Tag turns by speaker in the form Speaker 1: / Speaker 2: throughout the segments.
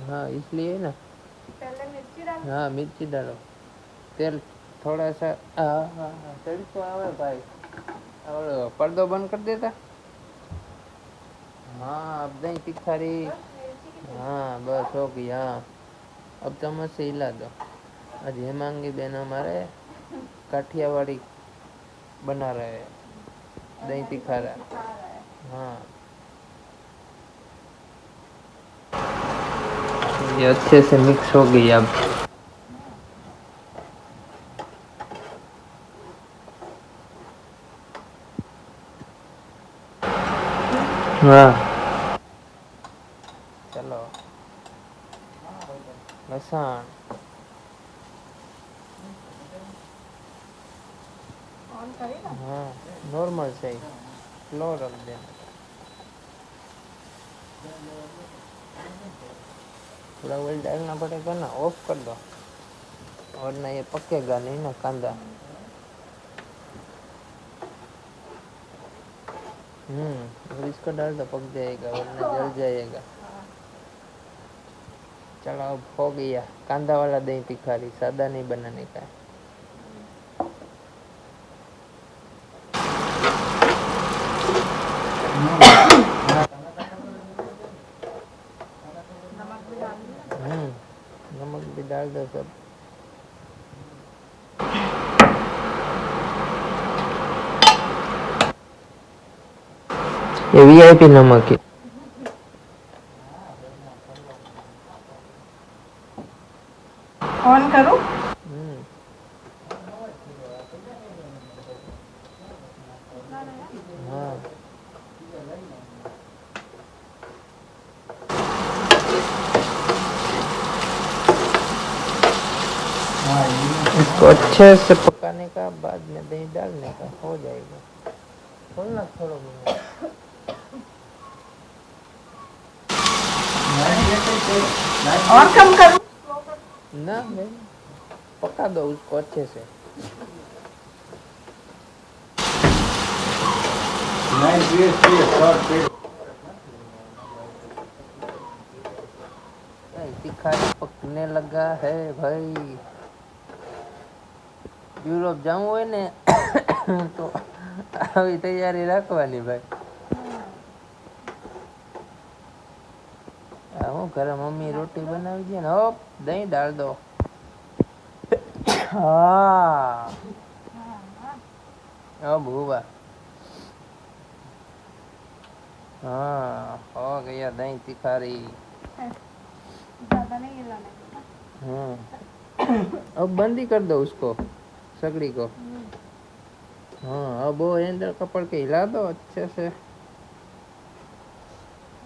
Speaker 1: हाँ इसलिए ना।
Speaker 2: पहले मिर्ची डाल।
Speaker 1: हाँ मिर्ची डालो, तेल थोड़ा सा। हाँ हाँ हाँ तेल तो आवे भाई। और पर्दो बंद कर देता। हाँ अब दही तिखारी। हाँ बस हो गई। हाँ अब चम्मच से हिला दो। आज हेमांगी बेन हमारे काठियावाड़ी बना रहे हैं दही तिखारा। हाँ ये अच्छे से मिक्स हो गई अब। हाँ चलो लसन
Speaker 2: ऑन करेगा।
Speaker 1: हाँ नॉर्मल से स्लो रख देना। थोड़ा ऑयल डालना पड़ेगा ना, ऑफ कर दो वरना ये पकेगा नहीं ना कांदा। और इसको डाल दो पक जाएगा वरना जल जाएगा। चलो अब हो गया कांदा वाला दही तिखारी, सादा नहीं बनाने का।
Speaker 2: नमक भी डाल दिया।
Speaker 1: नमक भी डाल दो सब। ये वीआईपी नमक है।
Speaker 2: ऑन करूं।
Speaker 1: हम्म हाँ इसको अच्छे से पकाने का बाद में दही डालने का हो जाएगा। खोलना थोड़ा बहुत
Speaker 2: और कम करूं।
Speaker 1: ना नहीं, पका दो उसको अच्छे से। तिखारी पकने लगा है भाई। યુરોપ જવું હોય ને તો આવી તૈયારી રાખવાની ભાઈ। હું ઘરે મમ્મી રોટી બનાવી દે ને હપ દહીં ડાળ દો। हाँ अब हुआ। हाँ हो गया दही तिखारी।
Speaker 2: ज्यादा नहीं हिलाने।
Speaker 1: अब बंद ही कर दो उसको सगड़ी को। हाँ अब वो हैंडल पकड़ के हिला दो अच्छे से।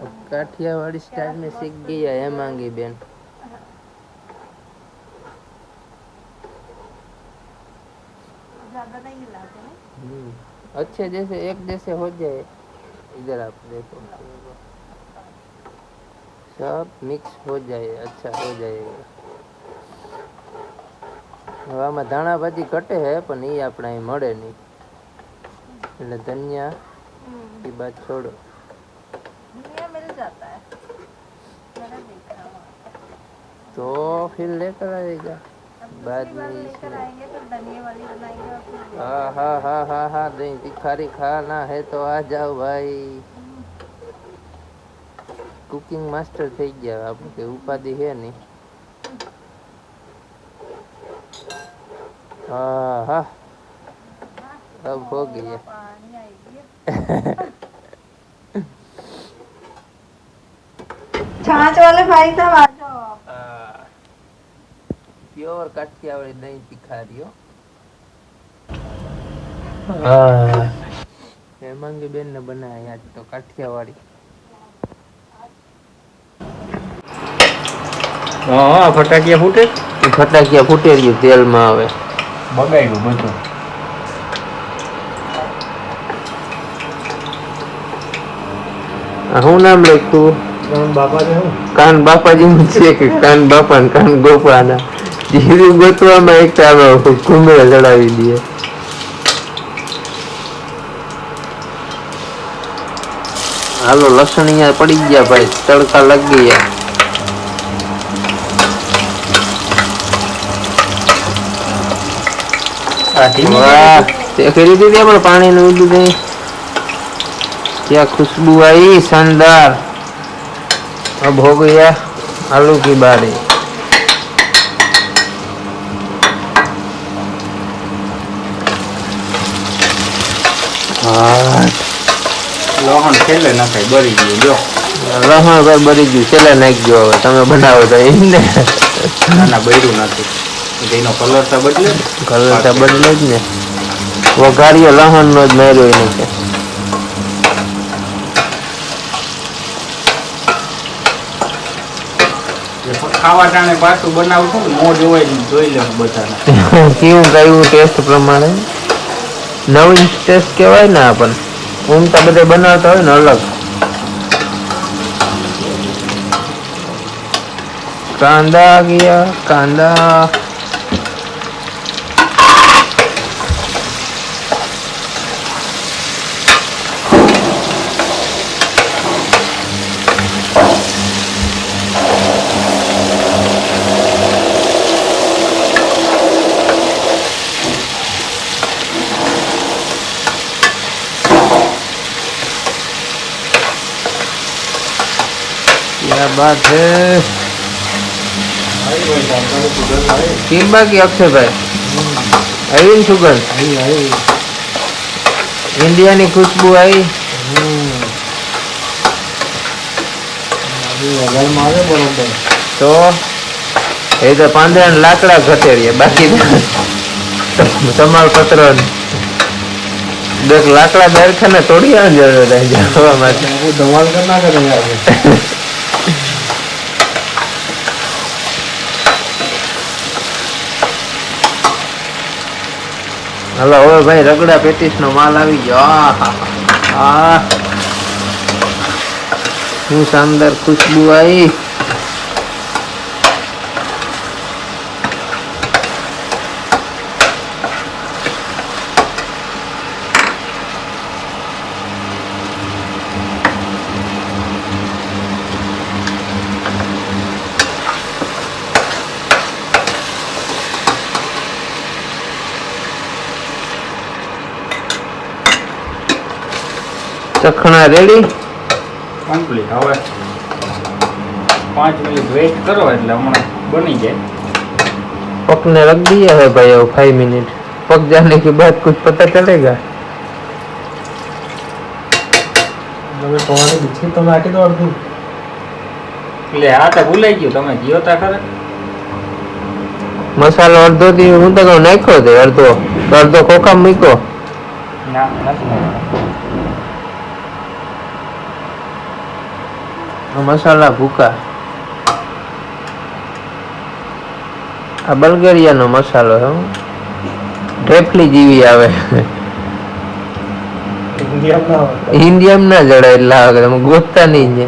Speaker 1: अब काठियावाड़ी स्टाइल में सीख गई है हेमांगी बेन।
Speaker 2: ज्यादा नहीं हिलाते हैं।
Speaker 1: अच्छे जैसे एक जैसे हो जाए। इधर आप देखो सब मिक्स हो जाए अच्छा हो जाएगा। હવે આમાં ધાણા ભાજી ઘટે હે પણ એ આપણે અહીં મળે નહીં એટલે ધનિયા की बात छोड़ो।
Speaker 2: धनिया मिल जाता है। मैंने देखा वहाँ।
Speaker 1: तो फिर लेकर आएगा
Speaker 2: अब
Speaker 1: बाद
Speaker 2: दूसरी बार
Speaker 1: में
Speaker 2: लेकर
Speaker 1: इसमें।
Speaker 2: आएंगे तो धनिया वाली बनाएंगे और फिर लेकर
Speaker 1: हाँ
Speaker 2: आएंगे।
Speaker 1: हाँ हाँ हाँ हाँ दही तिखारी खाना है तो आ जाओ भाई। कुकिंग मास्टर થઈ ગયા આપણે કે ઉપાધિ હે નહીં। हाँ हाँ अब हो गई है।
Speaker 2: पानी आएगी। छाछ वाले भाई साहब आ जाओ आप।
Speaker 1: प्योर काठियावाड़ी दही तिखारी हो। हाँ हेमांगी बेन ने बनाया आज तो काठियावाड़ी।
Speaker 3: હા ફટાકિયા ફૂટે
Speaker 1: ફટાકિયા ફૂટે રહ્યું તેલ માં આવે
Speaker 3: બગાડ્યું બધું।
Speaker 1: શું નામ લખ્યું
Speaker 3: બાપા ને હું
Speaker 1: કાન બાપાજી નું છે કે કાન બાપા ને કાન ગોપા ના જીરું ગોતવામાં એક ઘૂમરે ચડાવી દે। હાલો લસણ અહીંયા પડી ગયા ભાઈ તડકા લગ ગયા।
Speaker 3: આ ધીમી
Speaker 1: વાહ તે કરી દીધી આપણે પાણીનું ઉડું દહીં क्या खुशबू आई शानदार अब हो गया आलू की बारी हाँ
Speaker 3: લહણ છેલ્લે નખાય બળી ગયું જો.
Speaker 1: લહણ ભાઈ બરી ગયું છેલ્લે નાખજો હવે તમે બનાવો તો એમ ને
Speaker 3: ના ના બળ્યું નથી. એનો કલર તો બદલે ને.
Speaker 1: કલર તો બદલે જ ને વઘારીએ લહણ નો જ મેર્યો એને કે
Speaker 3: ખાવા ટાણે પાછું બનાવશું ને મોં જોઈ લેવું બધાને.
Speaker 1: કેવું કયું ટેસ્ટ પ્રમાણે નવી ટેસ્ટ કહેવાય ને આપણને ઊંઘતા બધા બનાવતા હોય ને અલગ કાંદા ગયા કાંદા क्या बात है કેમ બાકી અક્ષયભાઈ આવી ને સુગંધ ઇન્ડિયાની ખુશ્બુ આવી તો એ તો પાંદડા લાકડા ઘટેરીએ બાકી તમાલપત્ર દેખ લાકડા બેરખાને તોડી આવે જરૂર જવા માટે ધમાલ કરના કરે હલો હવે ભાઈ રગડા પેટીસ નો માલ આવી ગયો આ શું શાનદાર ખુશ્બુ આવી ચખણા રેડી
Speaker 3: કમ્પ્લીટ. હવે 5 મિનિટ વેઇટ કરો એટલે હમણાં બની જાય.
Speaker 1: पकने रख दिया है भाई अब 5 मिनट पक जाने के बाद कुछ पता चलेगा
Speaker 3: એટલે આ તો ભૂલાઈ ગયું તમે ગયો તા ખરે
Speaker 1: मसालो अर्धो दी हूं तो नाखो दे अर्धो तो अर्धो खोखा मूको
Speaker 3: ના નથી
Speaker 1: मसाला भूका आ बल्गेरिया नो मसालो है ढेफली जीवी आवे इंडिया में ना जड़ा એટલા આવે તમે ગોતતા નહીં ને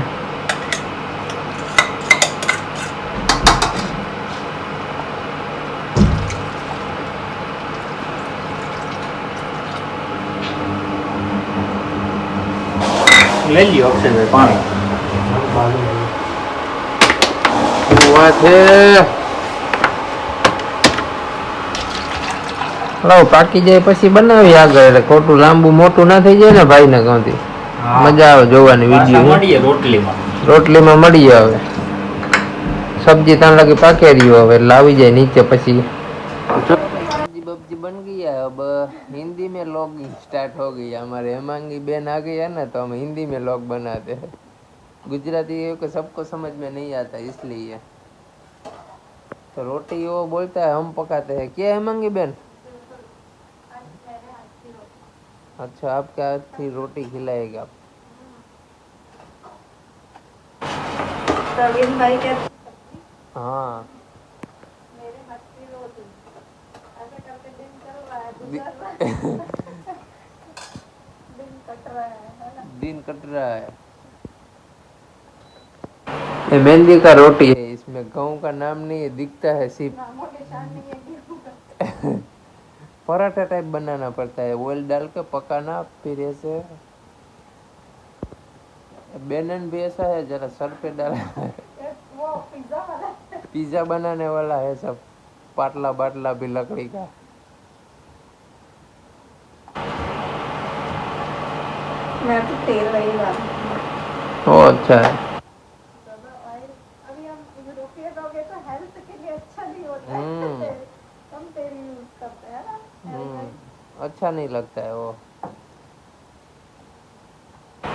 Speaker 3: લઈ લ્યો અક્ષયભાઈ પાણી.
Speaker 1: વાત છે લાવ પાકી જાય પછી બનાવી આગળ એટલે ખોટું લાંબુ મોટું ના થઈ જાય ને ભાઈ ને કહુંથી મજા આવે જોવાની
Speaker 3: પાછા
Speaker 1: વિડીયો
Speaker 3: મળીએ રોટલીમાં.
Speaker 1: રોટલીમાં મળી આવે सब्जी तान लगे पाके रही हो अब लावी जाए नीचे पसी सब्जी बब्जी बन गई है अब हिंदी में लॉगिंग स्टार्ट हो गई है हमारे हेमांगी बहन आ गई है ना तो हम हिंदी में लॉग बनाते हैं गुजराती को सबको समझ में नहीं आता इसलिए तो रोटी वो बोलता है हम पकाते हैं क्या हेमांगी बहन अच्छा आपके हाथ की रोटी खिलाएगा
Speaker 2: प्रवीण भाई क्या
Speaker 1: हाँ
Speaker 2: मेरे हाथ की रोटी ऐसे करके दिन चल रहा है दिन कट रहा है ना
Speaker 1: दिन कट रहा है ये मेहंदी का रोटी है इसमें गाँव का नाम नहीं है दिखता है सिर्फ
Speaker 2: नामों के निशान नहीं है गेहूं का
Speaker 1: पराठा टाइप बनाना पड़ता है ऑयल डाल के पकाना फिर ऐसे बेनन भी ऐसा है जरा सर पे डाला है
Speaker 2: वो पिज्जा वाला
Speaker 1: पिज्जा बनाने वाला है सब पाटला बाटला भी लकड़ी का
Speaker 2: मैं तो तेल वही डाल
Speaker 1: वो अच्छा है।
Speaker 2: ज्यादा ऑयल अभी हम यूरोपियन हो गए तो हेल्थ के लिए अच्छा नहीं होता
Speaker 1: हम्म
Speaker 2: है कम तेल यूज करते हैं ना हेल्थ
Speaker 1: अच्छा नहीं लगता है वो।